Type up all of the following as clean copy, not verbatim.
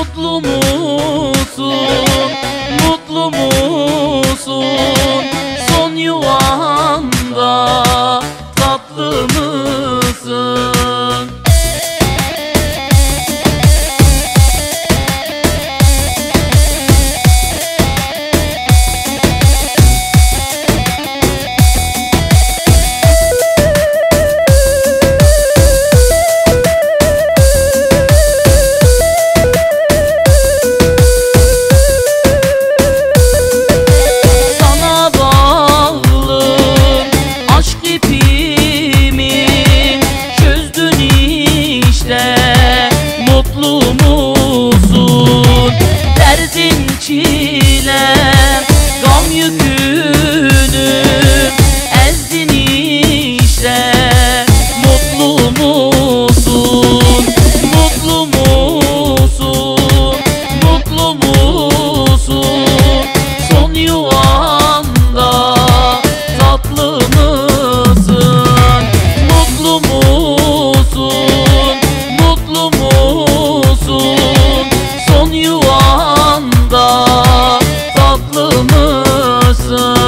Mutlu musun, mutlu musun? Son yuvanda tatlı mısın? Çilem, gam yükünü ezdin işte. Mutlu musun, mutlu musun, mutlu musun? Son yuvanda tatlı mısın? Mutlu musun, mutlu musun? Son yuvanda tatlı mısın?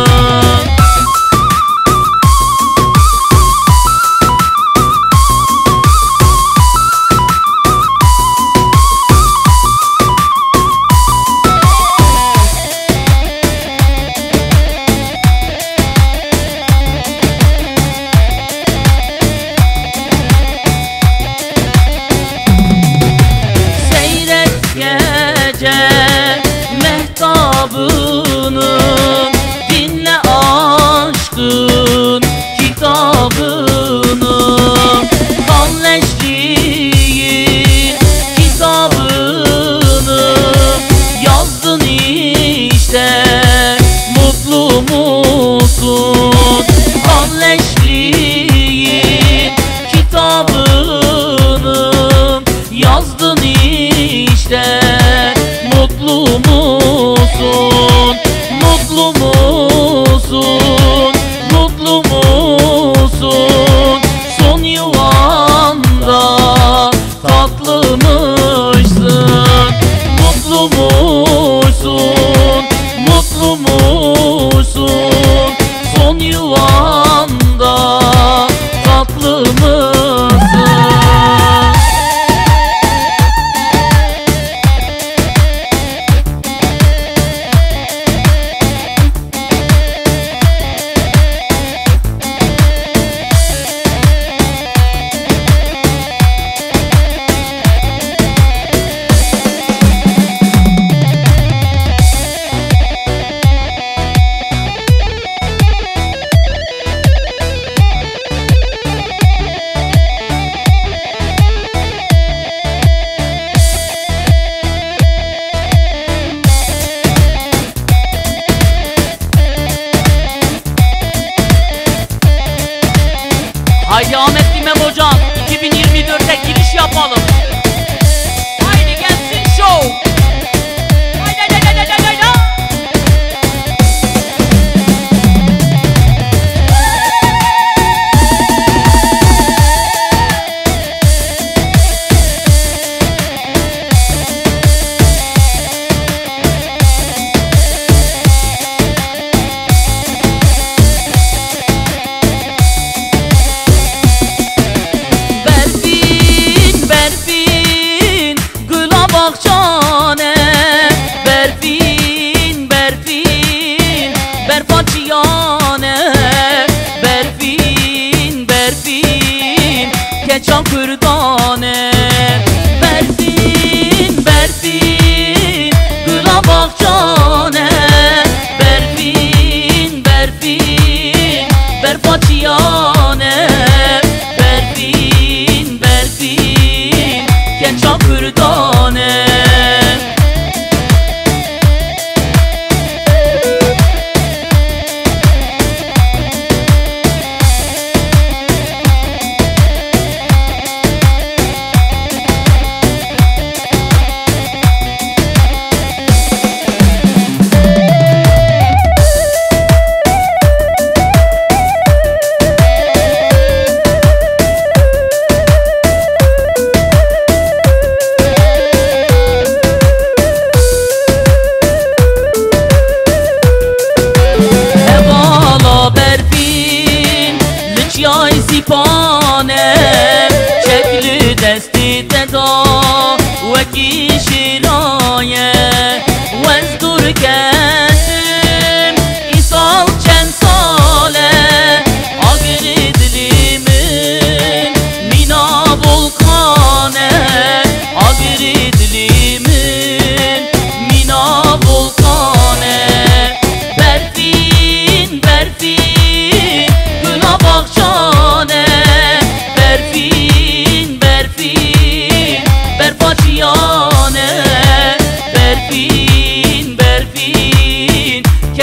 Seyret gece mehtabını, dinle aşkın kitabını. Kalleşliğin kitabını yazdın işte. Mutlu musun? Kalleşliğin kitabını yazdın işte. Mutlu musun? Mutlu musun? Mutlu musun? Son yuvanda tatlı mısın? Mutlu musun? Mutlu musun? Son yuvanda tatlı mısın? Haydi Ahmet Bilmem hocam, 2024'e giriş yapalım. Haydi gelsin show. Haydi haydi haydi haydi haydi. Bahçane berfin berfin berfaçiyane berfin berfin keçan kırdane berfin berfin gula bahçane berfin berfin berfaçiyane berfin berfin keçan kırdane.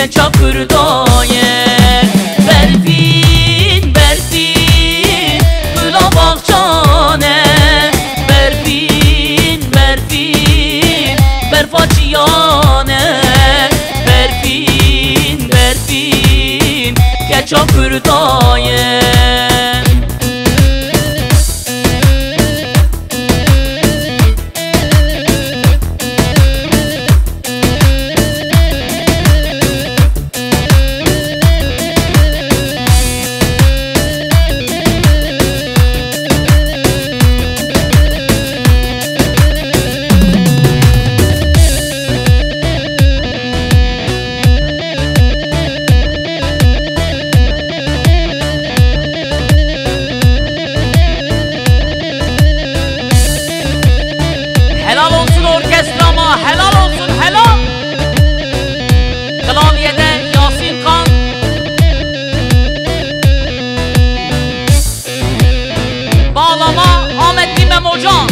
keça kurdaya. Berfin, Berfin, Gula bahçane. Berfin, Berfin, Berfaçiyane. Berfin, Berfin, keça kurdaya. Helal olsun orkestrama, helal olsun, helal. Klavyede Yasin Kan. Bağlama Ahmet Bilmem Hocam.